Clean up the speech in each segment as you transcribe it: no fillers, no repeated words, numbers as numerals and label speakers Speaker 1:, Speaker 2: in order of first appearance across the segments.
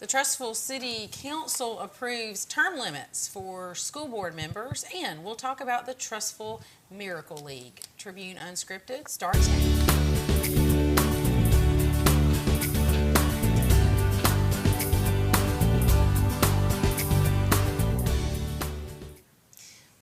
Speaker 1: The Trussville City Council approves term limits for school board members, and we'll talk about the Trussville Miracle League. Tribune Unscripted starts now.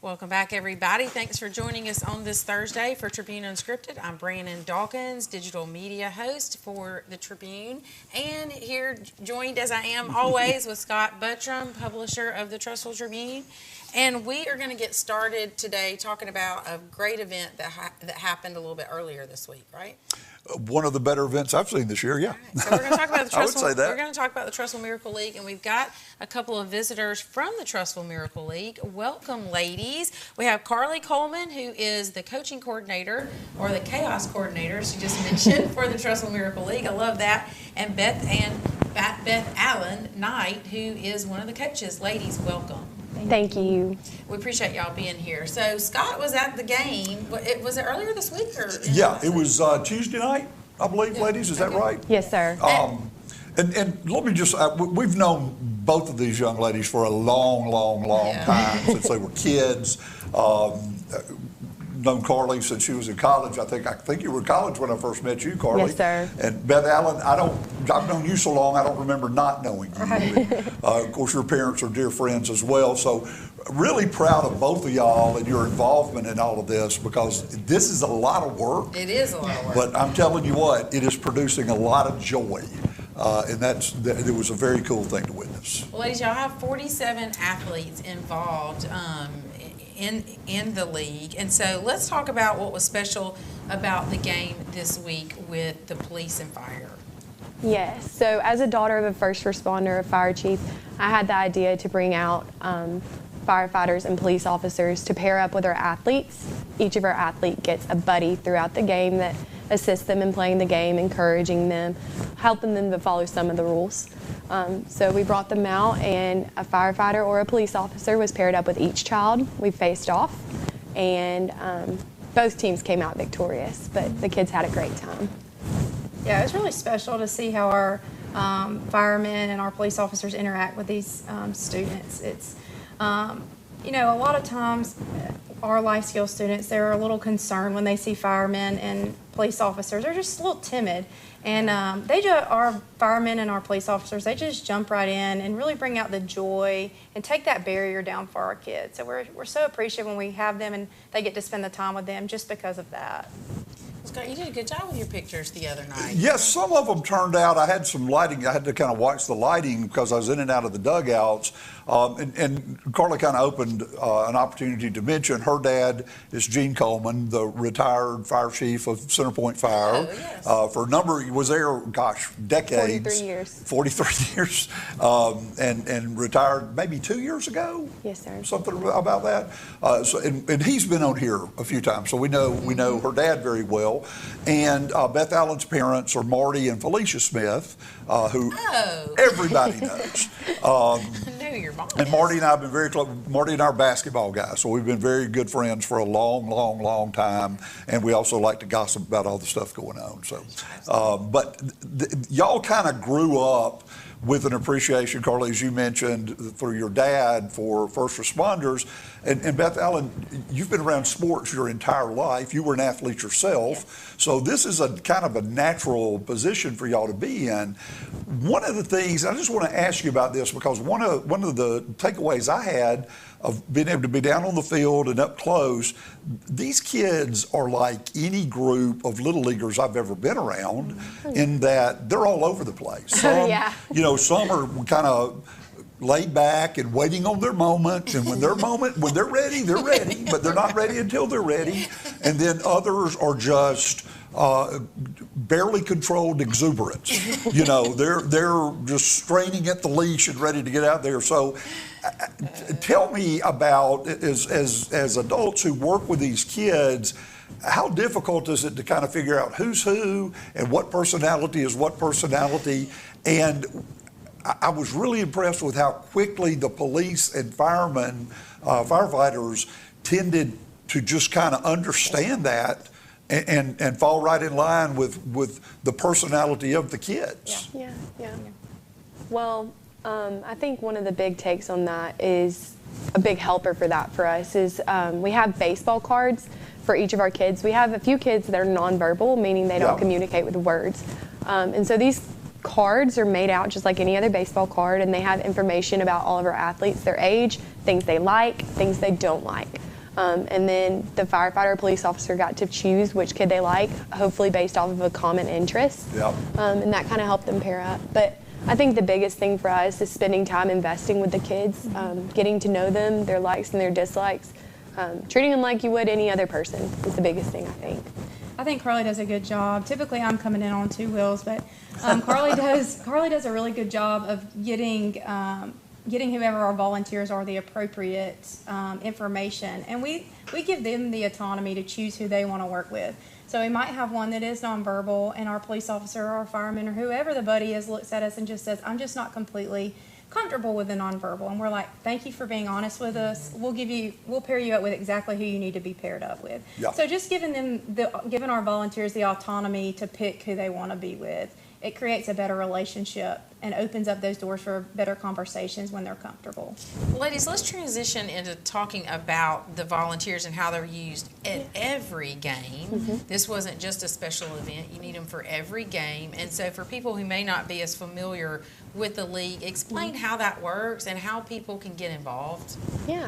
Speaker 1: Welcome back, everybody. Thanks for joining us on this Thursday for Tribune Unscripted. I'm Brandon Dawkins, digital media host for the Tribune, and here joined as I am always with Scott Buttram, publisher of the Trussville Tribune. And we are going to get started today talking about a great event that happened a little bit earlier this week, right?
Speaker 2: One of the better events I've seen this year, yeah.
Speaker 1: Right. So we're going to talk about the Trussville.
Speaker 2: I would say that.
Speaker 1: We're going to talk about the Trussville Miracle League, and we've got a couple of visitors from the Trussville Miracle League. Welcome, ladies. We have Carly Coleman, who is the coaching coordinator, or the chaos coordinator, as you just mentioned, for the Trussville Miracle League. I love that. And Beth Allen Knight, who is one of the coaches. Ladies, welcome.
Speaker 3: Thank you.
Speaker 1: We appreciate y'all being here. So Scott was at the game. Was it earlier this week?
Speaker 2: Yeah, it was Tuesday night, I believe, ladies. Is that right?
Speaker 3: Yes, sir.
Speaker 2: And let me just, we've known both of these young ladies for a long time, since they were kids. Known Carly since she was in college. I think you were in college when I first met you, Carly.
Speaker 3: Yes, sir.
Speaker 2: And Beth Allen, I've known you so long, I don't remember not knowing you. Right. Of course, your parents are dear friends as well. So really proud of both of y'all and your involvement in all of this, because this is a lot of work.
Speaker 1: It is a lot of work.
Speaker 2: But I'm telling you what, it is producing a lot of joy. And it was a very cool thing to witness.
Speaker 1: Well, ladies, y'all have 47 athletes involved in the league. And so let's talk about what was special about the game this week with the police and fire.
Speaker 3: Yes. So as a daughter of a first responder, a fire chief, I had the idea to bring out firefighters and police officers to pair up with our athletes. Each of our athletes gets a buddy throughout the game that assists them in playing the game, encouraging them, helping them to follow some of the rules. So we brought them out, and a firefighter or a police officer was paired up with each child. We faced off, and both teams came out victorious, but the kids had a great time.
Speaker 4: Yeah, it was really special to see how our firemen and our police officers interact with these students. It's, you know, a lot of times our life skills students, they're a little concerned when they see firemen and police officers. They're just a little timid. And our firemen and our police officers, they just jump right in and really bring out the joy and take that barrier down for our kids. So we're so appreciative when we have them and they get to spend the time with them just because of that.
Speaker 1: Scott, you did a good job with your pictures the other night.
Speaker 2: Yes, some of them turned out. I had some lighting. I had to kind of watch the lighting because I was in and out of the dugouts. And Carly kind of opened an opportunity to mention her dad is Gene Coleman, the retired fire chief of Centerpoint Fire.
Speaker 1: Oh, yes.
Speaker 2: For a number, he was there, decades.
Speaker 3: 43 years.
Speaker 2: 43 years. And retired maybe 2 years ago?
Speaker 3: Yes, sir.
Speaker 2: Something about that. And he's been on here a few times, so we know her dad very well. And Beth Allen's parents are Marty and Felicia Smith, who everybody knows.
Speaker 1: I knew your mom.
Speaker 2: And Marty and I have been very close. Marty and I are basketball guys, so we've been very good friends for a long time. And we also like to gossip about all the stuff going on. So, but y'all kind of grew up with an appreciation, Carly, as you mentioned, through your dad for first responders. And Beth Allen, you've been around sports your entire life. You were an athlete yourself. So this is a kind of a natural position for y'all to be in. One of the things, I just want to ask you about this, because one of the takeaways I had of being able to be down on the field and up close, these kids are like any group of little leaguers I've ever been around, in that they're all over the place. Some, some are kind of laid back and waiting on their moment, and when they're ready, but they're not ready until they're ready. And then others are just barely controlled exuberance. They're just straining at the leash and ready to get out there. So tell me about, as adults who work with these kids, how difficult is it to kind of figure out who's who and what personality is what personality? And I was really impressed with how quickly the police and firemen, firefighters tended to just kind of understand that and fall right in line with the personality of the kids.
Speaker 3: Yeah. Well, I think one of the big takes on that is a big helper for that for us is we have baseball cards for each of our kids. We have a few kids that are nonverbal, meaning they don't communicate with words. And so these cards are made out just like any other baseball card, and they have information about all of our athletes, their age, things they like, things they don't like. And then the firefighter or police officer got to choose which kid they like, hopefully based off of a common interest. And that kind of helped them pair up. But I think the biggest thing for us is spending time investing with the kids, getting to know them, their likes and their dislikes, treating them like you would any other person is the biggest thing, I think.
Speaker 4: I think Carly does a good job. Typically, I'm coming in on two wheels, but Carly does a really good job of getting whoever our volunteers are the appropriate information, and we give them the autonomy to choose who they want to work with. So we might have one that is nonverbal, and our police officer or our fireman or whoever the buddy is looks at us and just says, "I'm just not completely comfortable with the nonverbal," and we're like, "Thank you for being honest with us. We'll pair you up with exactly who you need to be paired up with." So just giving our volunteers the autonomy to pick who they want to be with, it creates a better relationship and opens up those doors for better conversations when they're comfortable.
Speaker 1: Ladies, let's transition into talking about the volunteers and how they're used at every game. This wasn't just a special event. You need them for every game. And so for people who may not be as familiar with the league, explain how that works and how people can get involved.
Speaker 3: Yeah.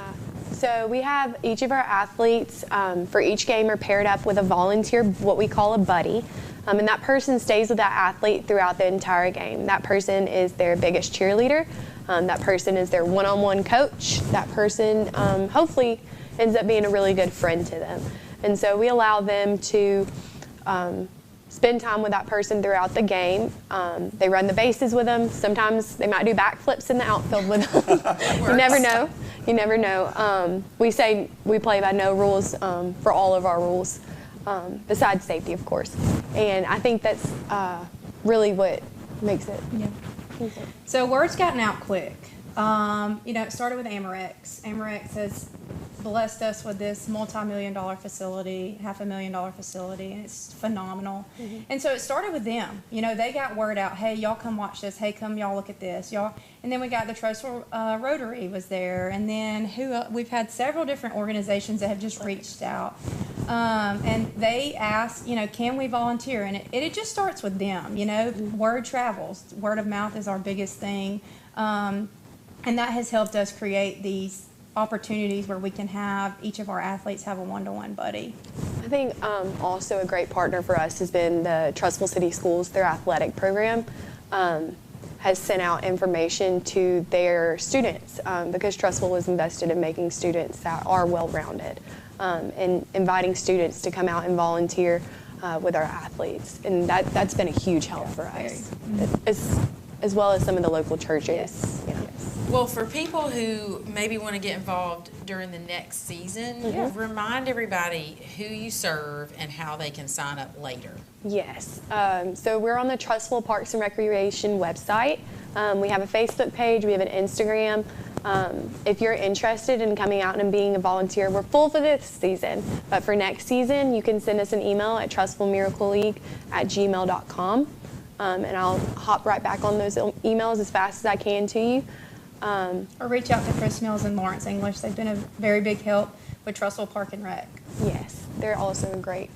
Speaker 3: So we have each of our athletes for each game are paired up with a volunteer, what we call a buddy. And that person stays with that athlete throughout the entire game. That person is their biggest cheerleader. That person is their one-on-one coach. That person hopefully ends up being a really good friend to them. And so we allow them to spend time with that person throughout the game. They run the bases with them. Sometimes they might do backflips in the outfield with them. You never know. You never know. We say we play by no rules for all of our rules. Besides safety, of course. And I think that's really what makes it.
Speaker 4: So word's gotten out quick. It started with Amorex. Amorex has blessed us with this multi-million-dollar facility, $500,000 facility, and it's phenomenal. And so it started with them. They got word out, hey, y'all come watch this. Hey, come y'all look at this. Y'all. And then we got the Trussville Rotary was there. And then we've had several different organizations that have just reached out. And they asked, can we volunteer? And it just starts with them. Word travels. Word of mouth is our biggest thing. And that has helped us create these opportunities where we can have each of our athletes have a one-to-one buddy.
Speaker 3: I think also a great partner for us has been the Trussville City Schools. Their athletic program has sent out information to their students because Trussville is invested in making students that are well-rounded and inviting students to come out and volunteer with our athletes. And that's been a huge help for us, as well as some of the local churches.
Speaker 1: Well, for people who maybe want to get involved during the next season, remind everybody who you serve and how they can sign up later.
Speaker 3: Yes. So we're on the Trussville Parks and Recreation website. We have a Facebook page. We have an Instagram. If you're interested in coming out and being a volunteer, we're full for this season. But for next season, you can send us an email at trussvillemiracleleague@gmail.com. And I'll hop right back on those emails as fast as I can to you.
Speaker 4: Or reach out to Chris Mills and Lawrence English. They've been a very big help with Trussville Park and Rec.
Speaker 3: Yes, they're also a great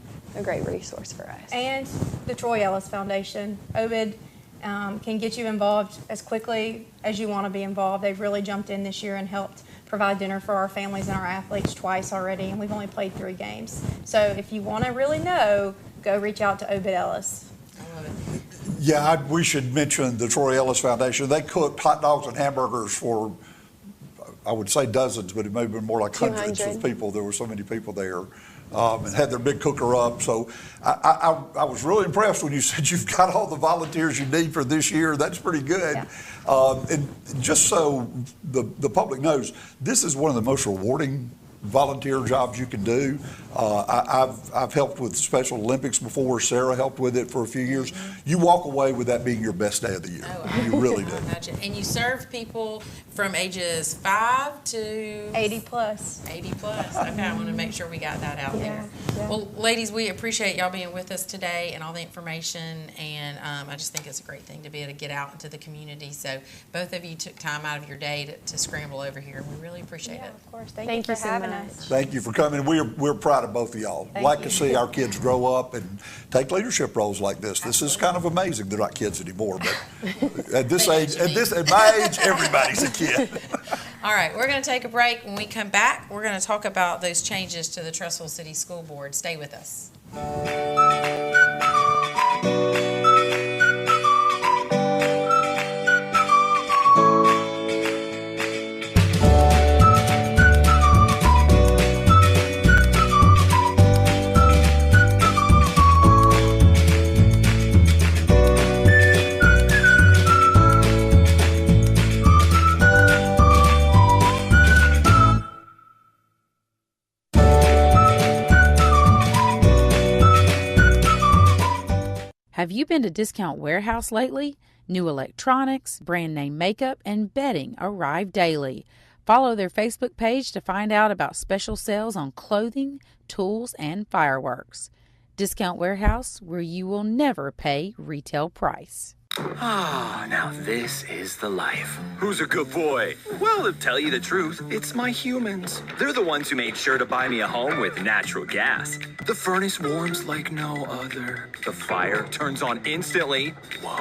Speaker 3: resource for us.
Speaker 4: And the Troy Ellis Foundation. Obed can get you involved as quickly as you want to be involved. They've really jumped in this year and helped provide dinner for our families and our athletes twice already, and we've only played 3 games. So if you want to really know, go reach out to Obed Ellis.
Speaker 1: I love it.
Speaker 2: Yeah, we should mention the Troy Ellis Foundation. They cooked hot dogs and hamburgers for, I would say dozens, but it may have been more like hundreds of people. There were so many people there, and had their big cooker up. So I was really impressed when you said you've got all the volunteers you need for this year. That's pretty good. And just so the public knows, this is one of the most rewarding volunteer jobs you can do. I've helped with Special Olympics before. Sarah helped with it for a few years. You walk away with that being your best day of the year.
Speaker 1: Oh,
Speaker 2: You really do.
Speaker 1: Imagine. And you serve people from ages 5 to
Speaker 4: 80 plus.
Speaker 1: 80 plus. Okay, I want to make sure we got that out there.
Speaker 4: Yeah.
Speaker 1: Well, ladies, we appreciate y'all being with us today and all the information. And I just think it's a great thing to be able to get out into the community. So both of you took time out of your day to scramble over here, and we really appreciate it.
Speaker 4: Of course.
Speaker 3: Thank
Speaker 4: Thank you
Speaker 3: you
Speaker 4: for
Speaker 3: so
Speaker 4: having
Speaker 3: much.
Speaker 4: us.
Speaker 2: Thank you for coming. We're proud of both of y'all. Like to see our kids grow up and take leadership roles like this. This is kind of amazing. They're not kids anymore, but at this age, at my age, everybody's a kid.
Speaker 1: All right, we're going to take a break. When we come back, we're going to talk about those changes to the Trussville City School Board. Stay with us.
Speaker 5: Have you been to Discount Warehouse lately? New electronics, brand name makeup, and bedding arrive daily. Follow their Facebook page to find out about special sales on clothing, tools, and fireworks. Discount Warehouse, where you will never pay retail price.
Speaker 6: Ah, now this is the life. Who's a good boy? Well, to tell you the truth, it's my humans. They're the ones who made sure to buy me a home with natural gas. The furnace warms like no other. The fire turns on instantly. Whoa.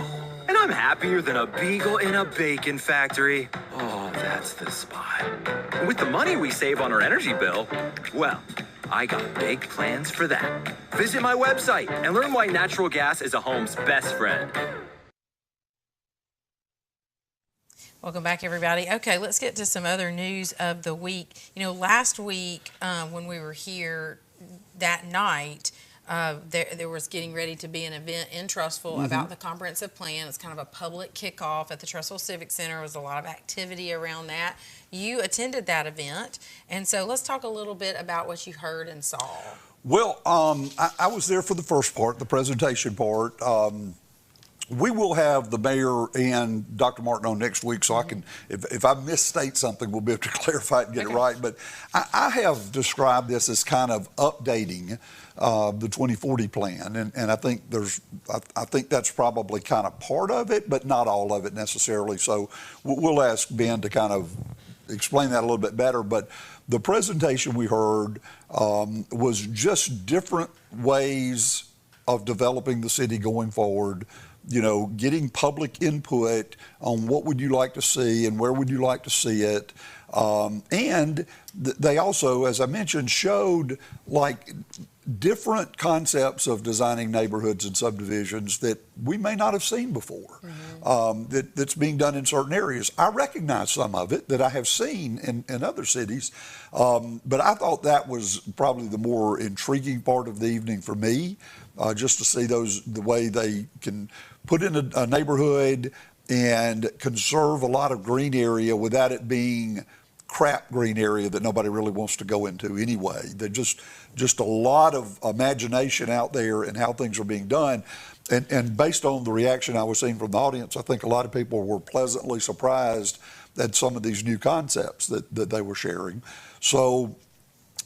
Speaker 6: And I'm happier than a beagle in a bacon factory. Oh, that's the spot. And with the money we save on our energy bill, well, I got big plans for that. Visit my website and learn why natural gas is a home's best friend.
Speaker 1: Welcome back, everybody. Okay, let's get to some other news of the week. You know, last week when we were here that night, there was getting ready to be an event in Trussville about the comprehensive plan. It's kind of a public kickoff at the Trussville Civic Center. There was a lot of activity around that. You attended that event, and so let's talk a little bit about what you heard and saw.
Speaker 2: Well, I was there for the first part, the presentation part. We will have the mayor and Dr. Martin on next week, so I can, if I misstate something, we'll be able to clarify it and get it right. But I have described this as kind of updating the 2040 plan, and I think I think that's probably kind of part of it, but not all of it necessarily. So we'll ask Ben to kind of explain that a little bit better. But the presentation we heard was just different ways of developing the city going forward. You know, getting public input on what would you like to see and where would you like to see it. And they also, as I mentioned, showed like different concepts of designing neighborhoods and subdivisions that we may not have seen before, that's being done in certain areas. I recognize some of it that I have seen in other cities, but I thought that was probably the more intriguing part of the evening for me, just to see the way they can put in a neighborhood and conserve a lot of green area without it being crap green area that nobody really wants to go into anyway. There's just a lot of imagination out there in how things are being done. And based on the reaction I was seeing from the audience, I think a lot of people were pleasantly surprised at some of these new concepts that they were sharing. So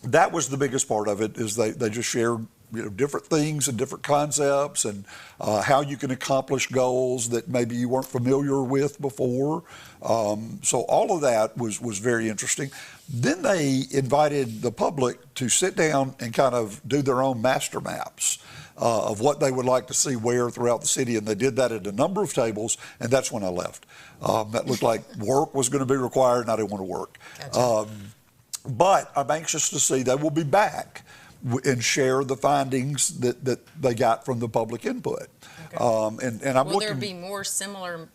Speaker 2: that was the biggest part of it, is they just shared different things and different concepts and how you can accomplish goals that maybe you weren't familiar with before. So all of that was very interesting. Then they invited the public to sit down and kind of do their own master maps of what they would like to see where throughout the city, and they did that at a number of tables, and that's when I left. That looked like work was going to be required, and I didn't want to work. Gotcha. But I'm anxious to see they will be back and share the findings that they got from the public input. Okay. And I'm
Speaker 1: Will there be more similar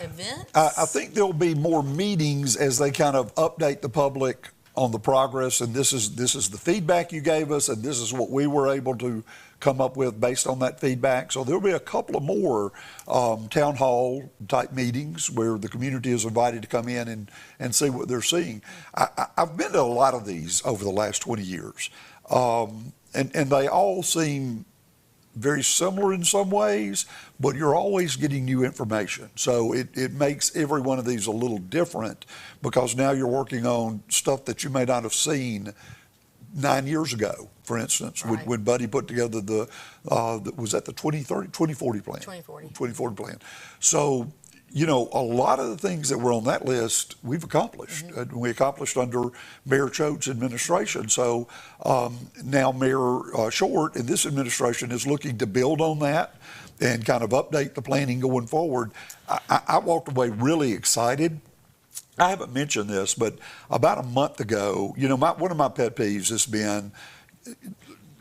Speaker 1: events?
Speaker 2: I think there'll be more meetings as they kind of update the public on the progress, and this is the feedback you gave us, and this is what we were able to come up with based on that feedback. So there'll be a couple of more town hall type meetings where the community is invited to come in and see what they're seeing. I've been to a lot of these over the last 20 years, and they all seem very similar in some ways, but you're always getting new information. So it makes every one of these a little different, because now you're working on stuff that you may not have seen 9 years ago, for instance,
Speaker 1: Right.
Speaker 2: when Buddy put together was that the 2040 plan?
Speaker 1: 2040
Speaker 2: plan. So, you know, a lot of the things that were on that list, we've accomplished. We accomplished under Mayor Choate's administration. So now Mayor Short in this administration is looking to build on that and kind of update the planning going forward. I walked away really excited. I haven't mentioned this, but about a month ago, you know, one of my pet peeves has been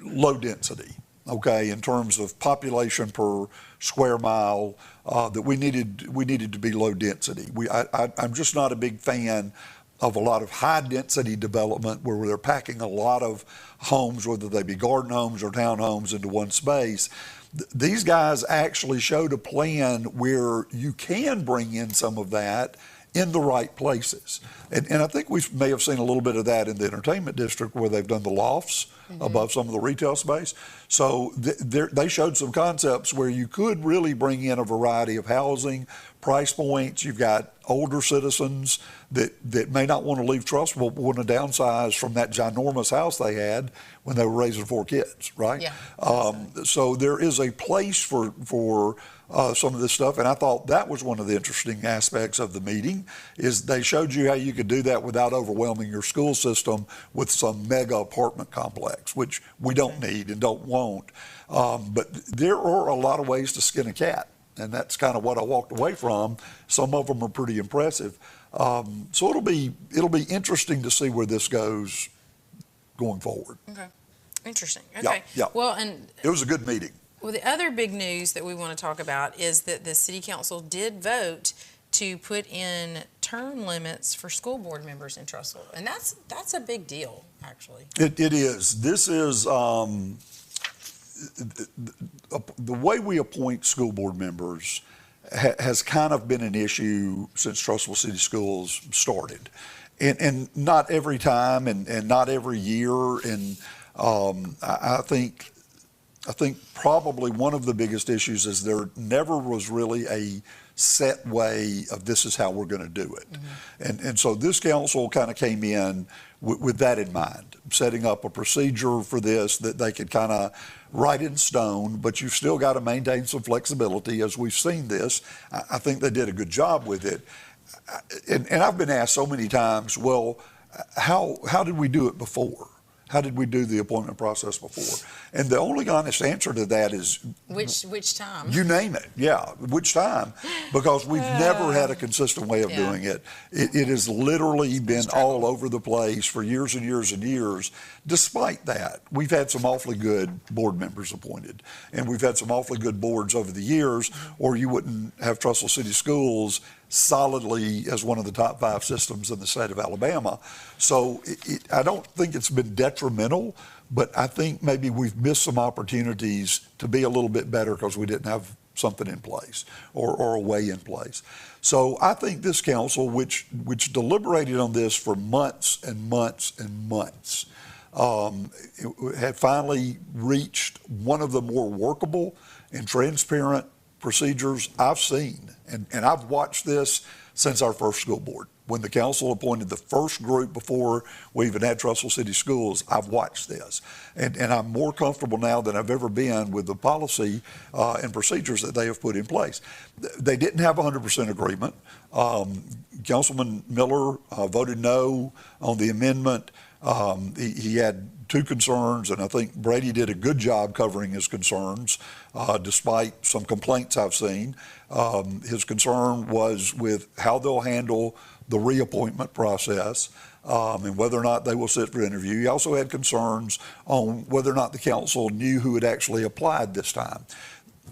Speaker 2: low density, okay, in terms of population per square mile, that we needed to be low density. I'm just not a big fan of a lot of high density development where they're packing a lot of homes, whether they be garden homes or townhomes, into one space. These guys actually showed a plan where you can bring in some of that in the right places. And I think we may have seen a little bit of that in the entertainment district where they've done the lofts above some of the retail space. So they showed some concepts where you could really bring in a variety of housing, price points. You've got older citizens that may not want to leave Trussville, but want to downsize from that ginormous house they had when they were raising 4 kids, right?
Speaker 1: Yeah.
Speaker 2: So there is a place for some of this stuff, and I thought that was one of the interesting aspects of the meeting, is they showed you how you could do that without overwhelming your school system with some mega apartment complex, which we don't need and don't want. But there are a lot of ways to skin a cat, and that's kind of what I walked away from. Some of them are pretty impressive. So it'll be interesting to see where this goes going forward.
Speaker 1: Okay. Interesting. Okay.
Speaker 2: Yeah.
Speaker 1: Well, and
Speaker 2: It was a good meeting.
Speaker 1: well, the other big news that we want to talk about is that the city council did vote to put in term limits for school board members in Trussville, and that's a big deal, actually.
Speaker 2: It is. This is the way we appoint school board members has kind of been an issue since Trussville City Schools started, and not every time and not every year. And I think probably one of the biggest issues is there never was really a set way of this is how we're going to do it. And so this council kind of came in with that in mind, setting up a procedure for this that they could kind of write in stone, but you've still got to maintain some flexibility as we've seen this. I think they did a good job with it. And I've been asked so many times, well, how did we do it before? How did we do the appointment process before? And the only honest answer to that is
Speaker 1: Which time?
Speaker 2: you name it, yeah, which time, because we've never had a consistent way of doing it. It has literally been all over the place for years and years and years. Despite that, we've had some awfully good board members appointed, and we've had some awfully good boards over the years, or you wouldn't have Trussville City Schools solidly as one of the top 5 systems in the state of Alabama. So I don't think it's been detrimental, but I think maybe we've missed some opportunities to be a little bit better because we didn't have something in place or a way in place. So I think this council, which deliberated on this for months and months and months, had finally reached one of the more workable and transparent procedures I've seen. And I've watched this since our first school board. When the council appointed the first group before we even had Trussville City Schools, I've watched this. And I'm more comfortable now than I've ever been with the policy and procedures that they have put in place. They didn't have 100% agreement. Councilman Miller voted no on the amendment. He had 2 concerns, and I think Brady did a good job covering his concerns, despite some complaints I've seen. His concern was with how they'll handle the reappointment process and whether or not they will sit for interview. He also had concerns on whether or not the council knew who had actually applied this time.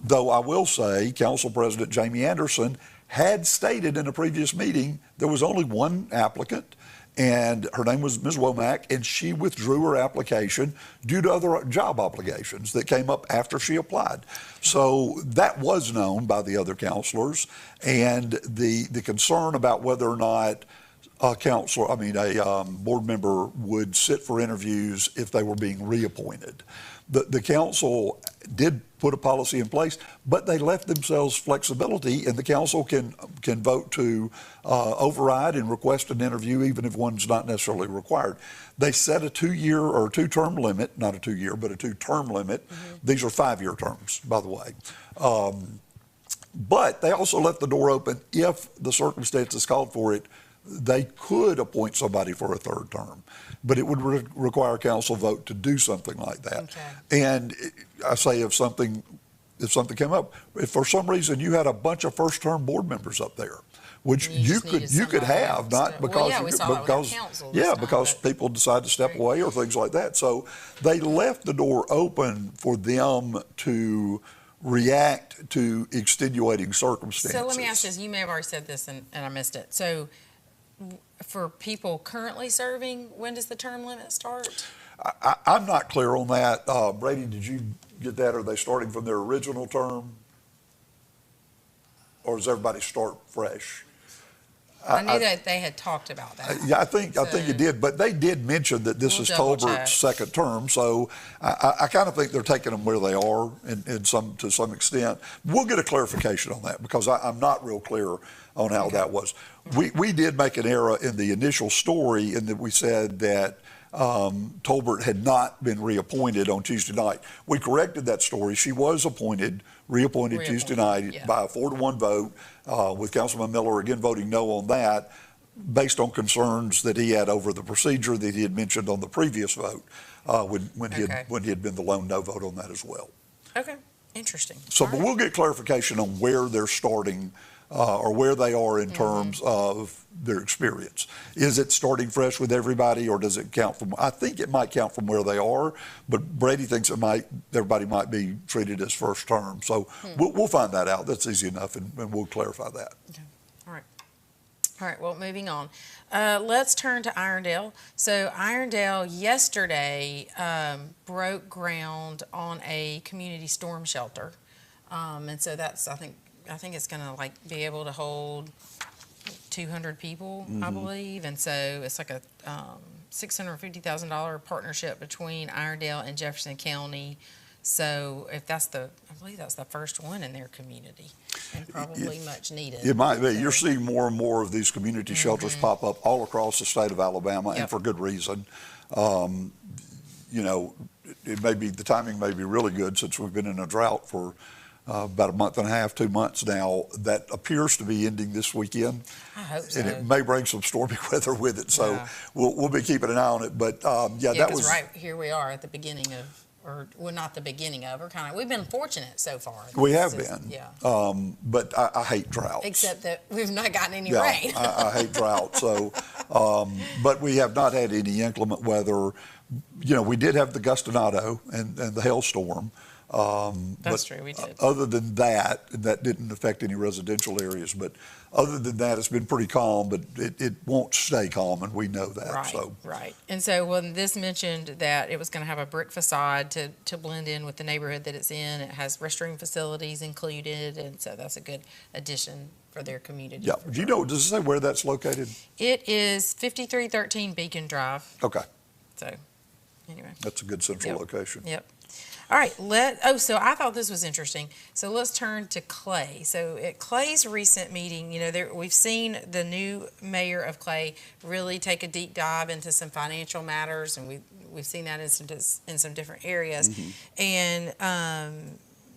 Speaker 2: Though I will say, Council President Jamie Anderson had stated in a previous meeting there was only one applicant, and her name was Ms. Womack, and she withdrew her application due to other job obligations that came up after she applied. So that was known by the other counselors, and the concern about whether or not a board member would sit for interviews if they were being reappointed. The council did put a policy in place, but they left themselves flexibility, and the council can vote to override and request an interview even if one's not necessarily required. They set a 2-year or 2-term limit, not a 2-year, but a 2-term limit. These are 5-year terms, by the way. But they also left the door open if the circumstances called for it. They could appoint somebody for a 3rd term, but it would require a council vote to do something like that.
Speaker 1: Okay.
Speaker 2: And I say if something came up, if for some reason you had a bunch of first-term board members up there, which you could have, not because because people decide to step away or things like that. So they left the door open for them to react to extenuating circumstances.
Speaker 1: So let me ask this. You may have already said this and I missed it. So for people currently serving, when does the term limit start?
Speaker 2: I'm not clear on that. Brady, did you get that? Are they starting from their original term? Or does everybody start fresh?
Speaker 1: I knew that they had talked about that.
Speaker 2: Yeah, I think it did, but they did mention that this is Tolbert's 2nd term, so I kind of think they're taking them where they are to some extent. We'll get a clarification on that because I'm not real clear on how that was. We did make an error in the initial story in that we said that Tolbert had not been reappointed on Tuesday night. We corrected that story. She was reappointed Tuesday night by a 4-1 vote, with Councilman Miller again voting no on that, based on concerns that he had over the procedure that he had mentioned on the previous vote, when he had been the lone no vote on that as well.
Speaker 1: Okay, interesting.
Speaker 2: So, but we'll get clarification on where they're starting. Or where they are in terms of their experience. Is it starting fresh with everybody, or does it count from? I think it might count from where they are, but Brady thinks everybody might be treated as first term. So we'll find that out. That's easy enough, and we'll clarify that.
Speaker 1: Okay. All right. Well, moving on. Let's turn to Irondale. So Irondale yesterday broke ground on a community storm shelter, and so that's I think it's going to be able to hold 200 people, I believe. And so it's like a $650,000 partnership between Irondale and Jefferson County. So if I believe that's the first one in their community, and probably much needed.
Speaker 2: It might be. You're seeing more and more of these community shelters pop up all across the state of Alabama, and for good reason. The timing may be really good since we've been in a drought for about a month and a half, 2 months now. That appears to be ending this weekend.
Speaker 1: I hope so.
Speaker 2: And it may bring some stormy weather with it, so we'll be keeping an eye on it. But that was
Speaker 1: right here. We are at the beginning of, not the beginning of. We've been fortunate so far.
Speaker 2: We have been. But I hate droughts.
Speaker 1: Except that we've not gotten any rain.
Speaker 2: I hate droughts. So, but we have not had any inclement weather. We did have the Gustinado and the hailstorm.
Speaker 1: That's true, we did.
Speaker 2: Other than that didn't affect any residential areas, but other than that, it's been pretty calm, but it won't stay calm, and we know that.
Speaker 1: Right. And so when this mentioned that it was going to have a brick facade to blend in with the neighborhood that it's in, it has restroom facilities included, and so that's a good addition for their community.
Speaker 2: Yeah. Do you know, does it say where that's located?
Speaker 1: It is 5313 Beacon Drive.
Speaker 2: Okay.
Speaker 1: So, anyway.
Speaker 2: That's a good central location.
Speaker 1: Yep. All right, so I thought this was interesting. So let's turn to Clay. So at Clay's recent meeting, we've seen the new mayor of Clay really take a deep dive into some financial matters, and we've seen that in some different areas. And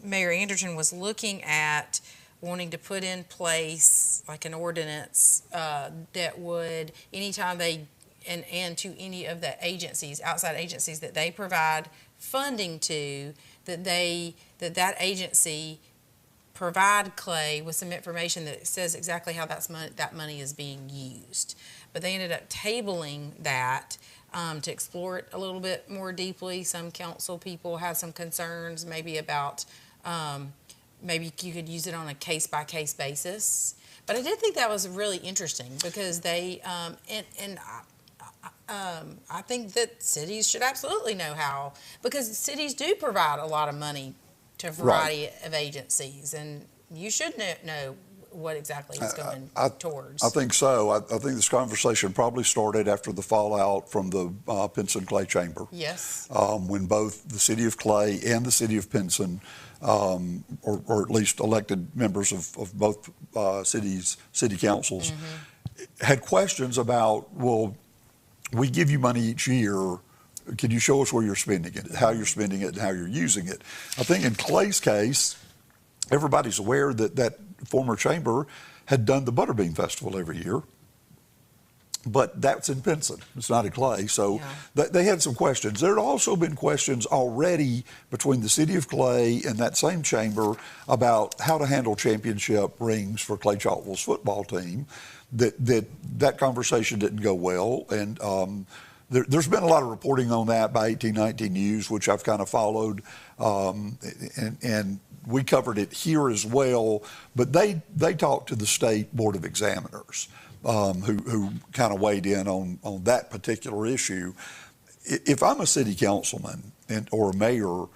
Speaker 1: Mayor Anderson was looking at wanting to put in place like an ordinance that would, anytime and to any of the agencies, outside agencies that they provide funding to, that agency provide Clay with some information that says exactly how that money is being used. But they ended up tabling that to explore it a little bit more deeply. Some council people had some concerns maybe about maybe you could use it on a case-by-case basis. But I did think that was really interesting because they, I think that cities should absolutely know how, because cities do provide a lot of money to a variety of agencies, and you should know what exactly it's going towards.
Speaker 2: I think so. I think this conversation probably started after the fallout from the Pinson Clay Chamber.
Speaker 1: Yes.
Speaker 2: When both the city of Clay and the city of Pinson, or at least elected members of both city councils, had questions about, well, we give you money each year. Can you show us where you're spending it, how you're spending it, and how you're using it? I think in Clay's case, everybody's aware that that former chamber had done the Butterbean Festival every year, but that's in Pinson. It's not in Clay. So they had some questions. There had also been questions already between the city of Clay and that same chamber about how to handle championship rings for Clay Chalkville's football team. That conversation didn't go well, and there's been a lot of reporting on that by 1819 News, which I've kind of followed, and we covered it here as well. But they talked to the State Board of Examiners, who kind of weighed in on that particular issue. If I'm a city councilman or a mayor,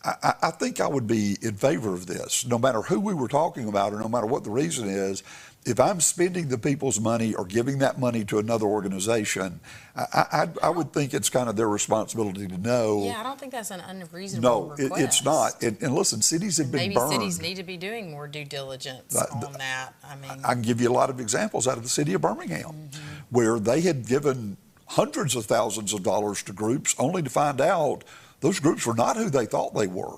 Speaker 2: I think I would be in favor of this, no matter who we were talking about or no matter what the reason is. If I'm spending the people's money or giving that money to another organization, I would think it's kind of their responsibility to know.
Speaker 1: Yeah, I don't think that's an unreasonable request.
Speaker 2: No, it's not. And listen, cities have been burned.
Speaker 1: Maybe cities need to be doing more due diligence on that. I mean,
Speaker 2: I can give you a lot of examples out of the city of Birmingham, where they had given hundreds of thousands of dollars to groups only to find out those groups were not who they thought they were.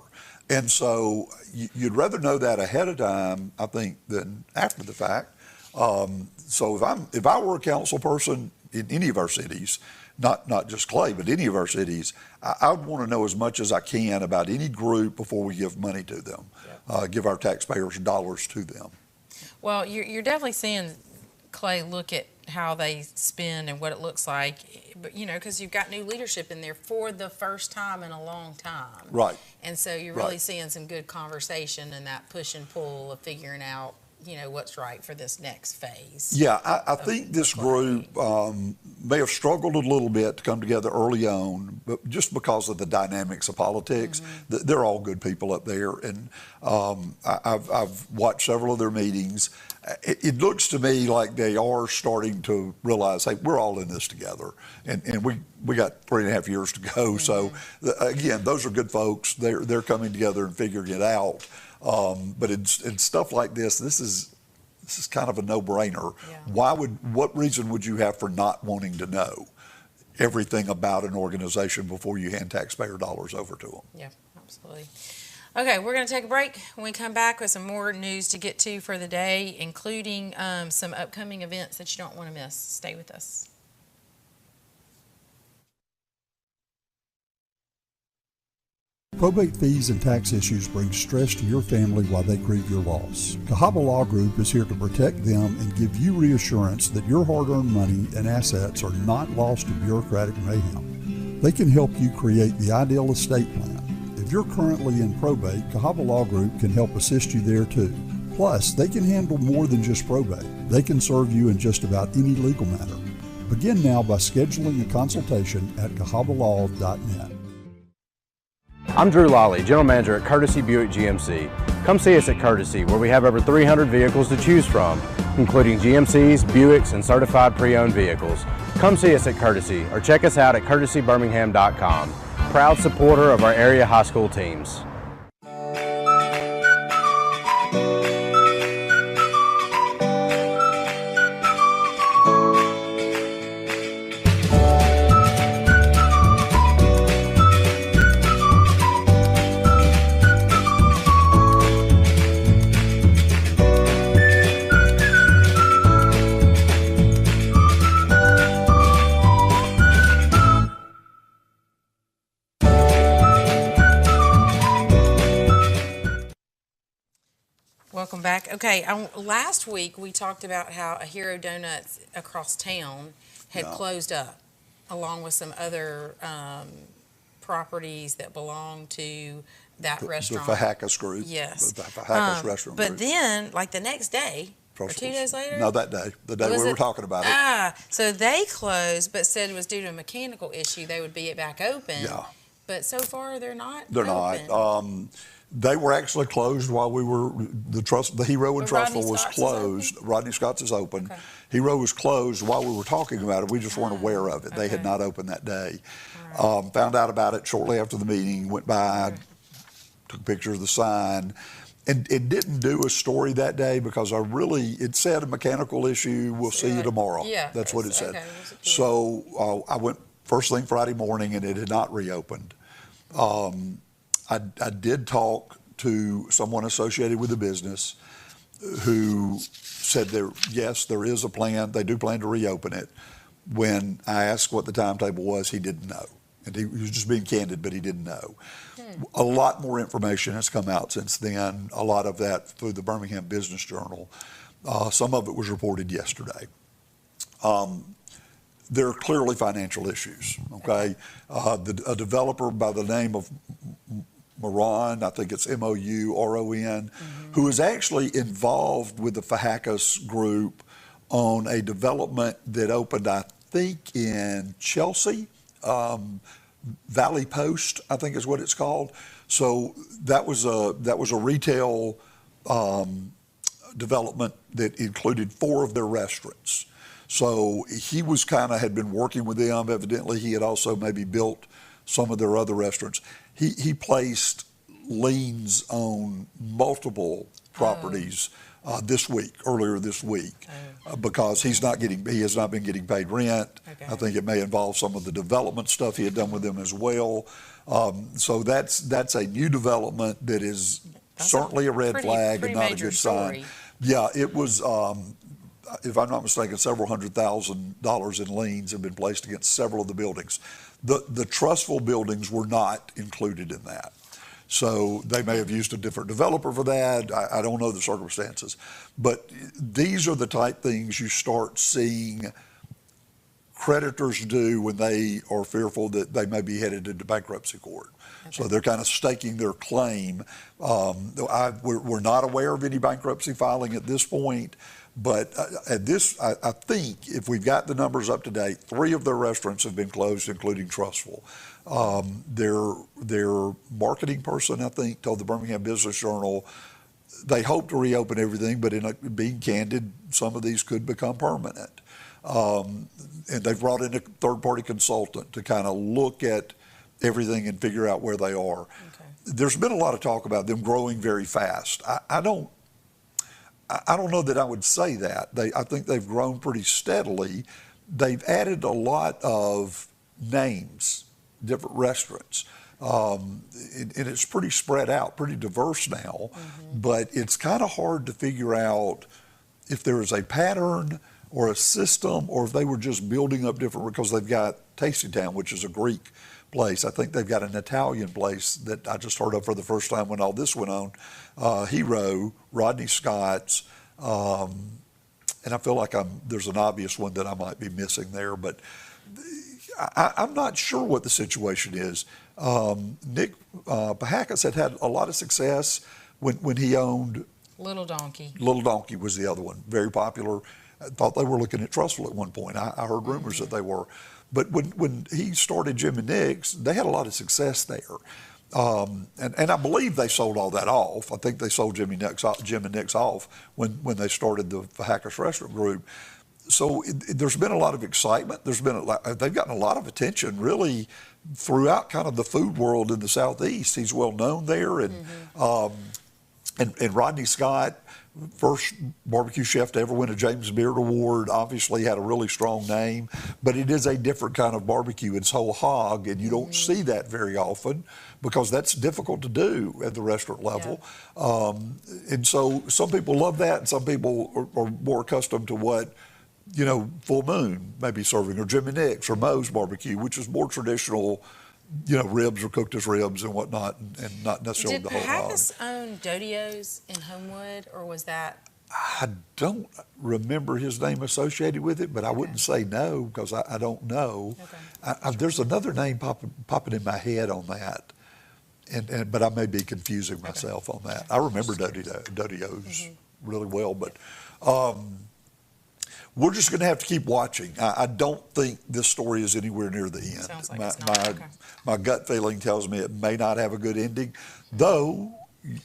Speaker 2: And so you'd rather know that ahead of time, I think, than after the fact. So if I were a council person in any of our cities, not just Clay, but any of our cities, I would want to know as much as I can about any group before we give money to them, give our taxpayers dollars to them.
Speaker 1: Well, you're definitely seeing Clay look at how they spend and what it looks like, but because you've got new leadership in there for the first time in a long time.
Speaker 2: Right.
Speaker 1: And so you're really seeing some good conversation and that push and pull of figuring out, what's right for this next phase.
Speaker 2: Yeah, I think this group may have struggled a little bit to come together early on, but just because of the dynamics of politics. They're all good people up there, and I've watched several of their meetings. It looks to me like they are starting to realize, hey, we're all in this together, and we got 3.5 years to go. So again, those are good folks. They're coming together and figuring it out. But in stuff like this is kind of a no-brainer. Yeah. What reason would you have for not wanting to know everything about an organization before you hand taxpayer dollars over to them?
Speaker 1: Yeah, absolutely. Okay, we're going to take a break. When we come back with some more news to get to for the day, including some upcoming events that you don't want to miss. Stay with us.
Speaker 7: Probate fees and tax issues bring stress to your family while they grieve your loss. Cahaba Law Group is here to protect them and give you reassurance that your hard-earned money and assets are not lost to bureaucratic mayhem. They can help you create the ideal estate plan. If you're currently in probate, Cahaba Law Group can help assist you there too. Plus, they can handle more than just probate. They can serve you in just about any legal matter. Begin now by scheduling a consultation at cahabalaw.net.
Speaker 8: I'm Drew Lawley, General Manager at Courtesy Buick GMC. Come see us at Courtesy, where we have over 300 vehicles to choose from, including GMCs, Buicks, and certified pre-owned vehicles. Come see us at Courtesy or check us out at courtesybirmingham.com. Proud supporter of our area high school teams.
Speaker 1: Welcome back. Okay, last week we talked about how a Hero Donuts across town had closed up, along with some other properties that belong to that restaurant.
Speaker 2: The Fajakas group.
Speaker 1: Yes.
Speaker 2: The Fajakas restaurant
Speaker 1: But
Speaker 2: group.
Speaker 1: then, like the next day, Or 2 days later?
Speaker 2: No, that day, the day we were talking about it.
Speaker 1: So they closed, but said it was due to a mechanical issue. They would be back open.
Speaker 2: Yeah.
Speaker 1: But so far, they're not.
Speaker 2: They're
Speaker 1: open.
Speaker 2: not. They were actually closed while we were, the Hero in
Speaker 1: But
Speaker 2: Trussville
Speaker 1: Rodney
Speaker 2: was
Speaker 1: Scott's is
Speaker 2: closed. Rodney Scott's is open.
Speaker 1: Okay.
Speaker 2: Hero was closed while we were talking about it. We just weren't aware of it. They had
Speaker 1: okay.
Speaker 2: not opened that day. Found out about it shortly after the meeting, went by, took a picture of the sign. And it didn't do a story that day because it said a mechanical issue, we'll see you tomorrow.
Speaker 1: Yeah.
Speaker 2: That's what it said.
Speaker 1: Okay.
Speaker 2: So I went first thing Friday morning and it had not reopened. I did talk to someone associated with the business who said yes, there is a plan. They do plan to reopen it. When I asked what the timetable was, he didn't know. And he was just being candid, but he didn't know. A lot more information has come out since then, a lot of that through the Birmingham Business Journal. Some of it was reported yesterday. There are clearly financial issues, okay? A developer by the name of Moron, I think it's Mouron, who is actually involved with the Fahakas group on a development that opened, I think, in Chelsea, Valley Post, I think is what it's called. So that was a retail development that included 4 of their restaurants. So he was had been working with them. Evidently, he had also maybe built some of their other restaurants. He placed liens on multiple properties earlier this week, because he has not been getting paid rent.
Speaker 1: Okay.
Speaker 2: I think it may involve some of the development stuff he had done with them as well. So that's a new development that is certainly a red flag and not a good sign. Yeah, it was, if I'm not mistaken, several $100,000 in liens have been placed against several of the buildings. The Trussville buildings were not included in that. So they may have used a different developer for that. I don't know the circumstances. But these are the type things you start seeing creditors do when they are fearful that they may be headed into bankruptcy court. Okay. So they're kind of staking their claim. We're not aware of any bankruptcy filing at this point. But I think if we've got the numbers up to date, 3 of their restaurants have been closed, including Trussville. Their marketing person, I think, told the Birmingham Business Journal they hope to reopen everything, but being candid, some of these could become permanent. And they've brought in a third-party consultant to kind of look at everything and figure out where they are. Okay. There's been a lot of talk about them growing very fast. I don't know that I would say that. I think they've grown pretty steadily. They've added a lot of names, different restaurants. And it's pretty spread out, pretty diverse now. But it's kind of hard to figure out if there is a pattern or a system, or if they were just building up different, because they've got Tasty Town, which is a Greek place. I think they've got an Italian place that I just heard of for the first time when all this went on. Hero, Rodney Scott's, and I feel like there's an obvious one that I might be missing there, but I'm not sure what the situation is. Nick Pahakas had a lot of success when he owned
Speaker 1: Little Donkey.
Speaker 2: Little Donkey was the other one, very popular. I thought they were looking at Trussville at one point. I heard rumors that they were. But when he started Jim and Nick's, they had a lot of success there. And I believe they sold all that off. I think they sold Jim and Nick's off when they started the Fahakas Restaurant Group. So there's been a lot of excitement. They've gotten a lot of attention, really, throughout kind of the food world in the Southeast. He's well known there, and Rodney Scott, first barbecue chef to ever win a James Beard Award, obviously had a really strong name, but it is a different kind of barbecue. It's whole hog, and you don't see that very often because that's difficult to do at the restaurant level. Yeah. And so some people love that, and some people are more accustomed to what, Full Moon may be serving, or Jim and Nick's, or Moe's Barbecue, which is more traditional, ribs are cooked as ribs and whatnot, and not necessarily the whole hog.
Speaker 1: Did Pahakas own Dodio's in Homewood, or was that?
Speaker 2: I don't remember his name associated with it, but I wouldn't say no because I don't know. Okay. There's another name popping in my head on that, but I may be confusing myself on that. I remember Dodio's. really well. But we're just going to have to keep watching. I don't think this story is anywhere near the end.
Speaker 1: Sounds like it's not. Okay.
Speaker 2: My gut feeling tells me it may not have a good ending, though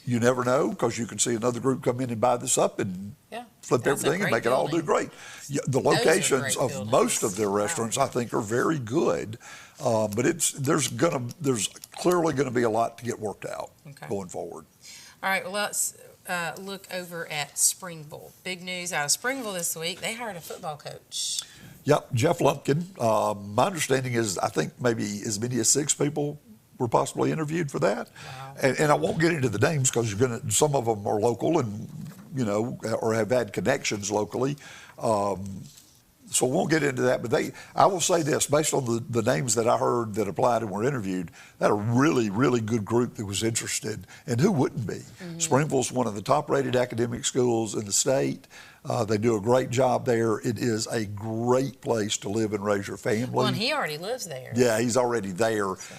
Speaker 2: you never know, because you can see another group come in and buy this up and flip everything and make it all do great. Yeah, the locations of most of their restaurants, I think, are very good, but there's clearly going to be a lot to get worked out going forward.
Speaker 1: All right, well, let's look over at Springville. Big news out of Springville this week. They hired a football coach.
Speaker 2: Yep, Jeff Lumpkin. My understanding is I think maybe as many as 6 people were possibly interviewed for that.
Speaker 1: Wow.
Speaker 2: And I won't get into the names because some of them are local and, or have had connections locally. So we won't get into that, but I will say this, based on the names that I heard that applied and were interviewed, that a really, really good group that was interested, and who wouldn't be? Mm-hmm. Springville's one of the top-rated academic schools in the state. They do a great job there. It is a great place to live and raise your family.
Speaker 1: Well, and he already lives there.
Speaker 2: Yeah, he's already there. So.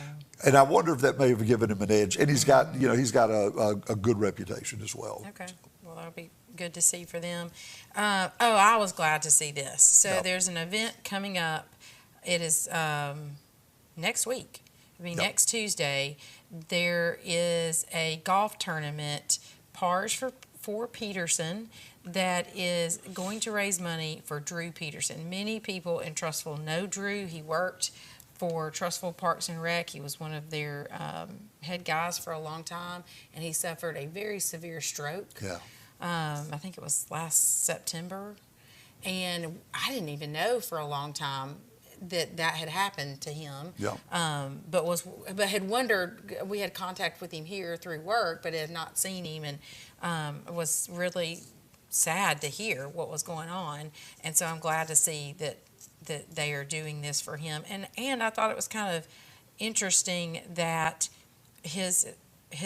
Speaker 2: And I wonder if that may have given him an edge. And he's got, he's got a good reputation as well.
Speaker 1: Okay. Well, that'll be good to see for them. I was glad to see this. So there's an event coming up. It is next week. It'll be next Tuesday. There is a golf tournament, Pars for Peterson, that is going to raise money for Drew Peterson. Many people in Trussville know Drew. He worked for Trussville Parks and Rec. He was one of their head guys for a long time, and he suffered a very severe stroke. Yeah. I think it was last September, and I didn't even know for a long time that had happened to him. Yeah. But had wondered. We had contact with him here through work, but had not seen him, and was really sad to hear what was going on. And so I'm glad to see that they are doing this for him. And I thought it was kind of interesting that his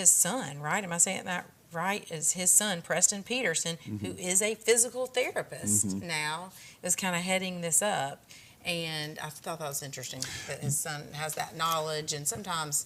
Speaker 1: son, right? Am I saying that right? Is his son, Preston Peterson, who is a physical therapist now, is kind of heading this up. And I thought that was interesting that his son has that knowledge, and sometimes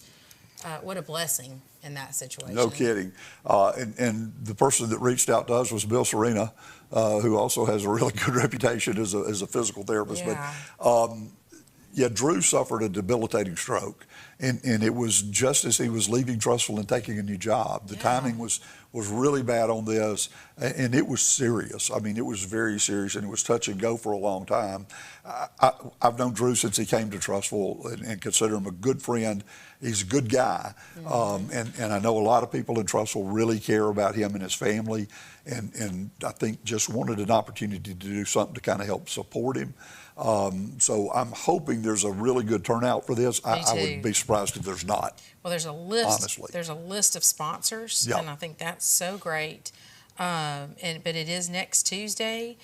Speaker 1: what a blessing in that situation.
Speaker 2: No kidding. And the person that reached out to us was Bill Serena, who also has a really good reputation as a physical therapist. Yeah. But Drew suffered a debilitating stroke, and it was just as he was leaving Trussville and taking a new job. The timing was really bad on this, and it was serious. I mean, it was very serious, and it was touch and go for a long time. I've known Drew since he came to Trussville and consider him a good friend. He's a good guy, and I know a lot of people in Trussville really care about him and his family, and I think just wanted an opportunity to do something to kind of help support him. So I'm hoping there's a really good turnout for this. I would be surprised if there's not.
Speaker 1: Well, there's a list.
Speaker 2: Honestly,
Speaker 1: there's a list of sponsors, and I think that's so great. But it is next Tuesday.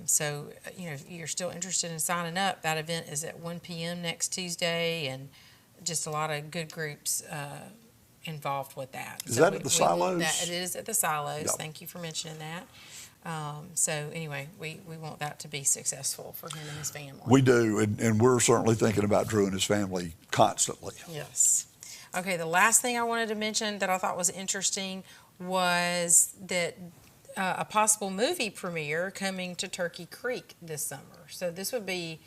Speaker 1: So if you're still interested in signing up, that event is at 1 p.m. next Tuesday, and just a lot of good groups involved with that.
Speaker 2: Is that at the Silos?
Speaker 1: It is at the Silos. Yep. Thank you for mentioning that. So anyway, we want that to be successful for him and his family.
Speaker 2: We do, and we're certainly thinking about Drew and his family constantly.
Speaker 1: Yes. Okay, the last thing I wanted to mention that I thought was interesting was that a possible movie premiere coming to Turkey Creek this summer. So this would be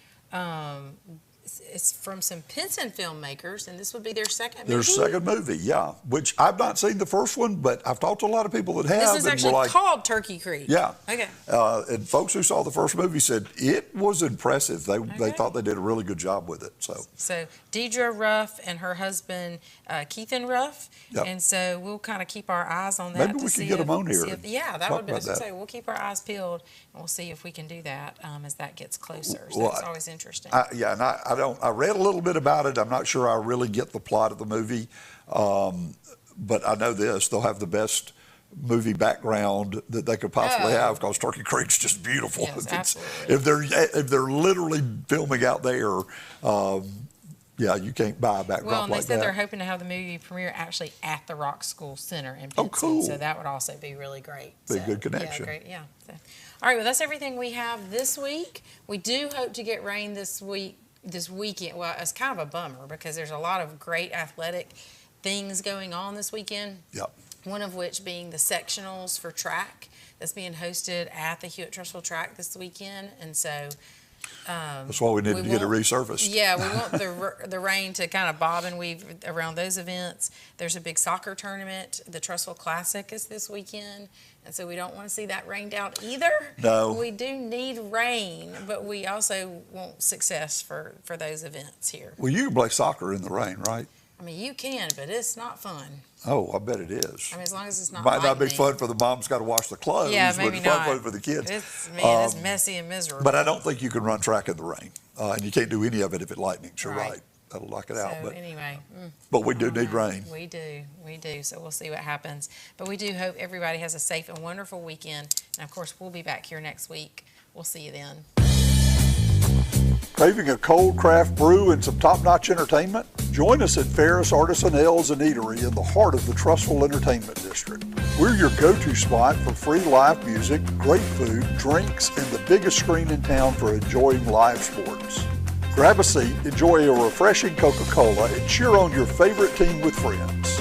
Speaker 1: it's from some Pinson filmmakers, and this would be their second movie.
Speaker 2: Their second movie, yeah. Which I've not seen the first one, but I've talked to a lot of people that have.
Speaker 1: This is actually called Turkey Creek.
Speaker 2: Yeah.
Speaker 1: Okay.
Speaker 2: And folks who saw the first movie said it was impressive. They thought they did a really good job with it. So
Speaker 1: Deidre Ruff and her husband Keithan Ruff. Yep. And so we'll kind of keep our eyes on that.
Speaker 2: Maybe we can get them on here.
Speaker 1: That would be so. We'll keep our eyes peeled, and we'll see if we can do that as that gets closer. So it's always interesting.
Speaker 2: I read a little bit about it. I'm not sure I really get the plot of the movie, but I know this: they'll have the best movie background that they could possibly have, because Turkey Creek's just beautiful.
Speaker 1: Yes, absolutely.
Speaker 2: If they're literally filming out there, you can't buy a backdrop like that.
Speaker 1: Well, and they said they're hoping to have the movie premiere actually at the Rock School Center in Pinson. Oh, cool. So that would also be really great.
Speaker 2: Be a good connection.
Speaker 1: Yeah, great. Yeah. So, all right. Well, that's everything we have this week. We do hope to get rain this weekend. Well, it's kind of a bummer because there's a lot of great athletic things going on this weekend.
Speaker 2: Yep.
Speaker 1: one of which being the sectionals for track that's being hosted at the Hewitt-Trussville track this weekend. And so
Speaker 2: That's why we need to get it resurfaced.
Speaker 1: Yeah, we want the rain to kind of bob and weave around those events. There's a big soccer tournament. The Trussville Classic is this weekend, and so we don't want to see that rained out either.
Speaker 2: No.
Speaker 1: We do need rain, but we also want success for those events here.
Speaker 2: Well, you can play soccer in the rain, right?
Speaker 1: I mean, you can, but it's not fun.
Speaker 2: Oh, I bet it is.
Speaker 1: I mean, as long as it's not
Speaker 2: Might not be
Speaker 1: lightning.
Speaker 2: fun for the mom's got to wash the clothes,
Speaker 1: Yeah,
Speaker 2: but
Speaker 1: maybe
Speaker 2: it's
Speaker 1: not.
Speaker 2: fun for the kids.
Speaker 1: It's messy and miserable.
Speaker 2: But I don't think you can run track in the rain, and you can't do any of it if it lightnings. You're right. That'll lock it out.
Speaker 1: So anyway.
Speaker 2: But we do need rain.
Speaker 1: We do. So we'll see what happens. But we do hope everybody has a safe and wonderful weekend. And of course, we'll be back here next week. We'll see you then.
Speaker 2: Craving a cold craft brew and some top-notch entertainment? Join us at Ferris Artisan Ales and Eatery in the heart of the Trussville Entertainment District. We're your go-to spot for free live music, great food, drinks, and the biggest screen in town for enjoying live sports. Grab a seat, enjoy a refreshing Coca-Cola, and cheer on your favorite team with friends.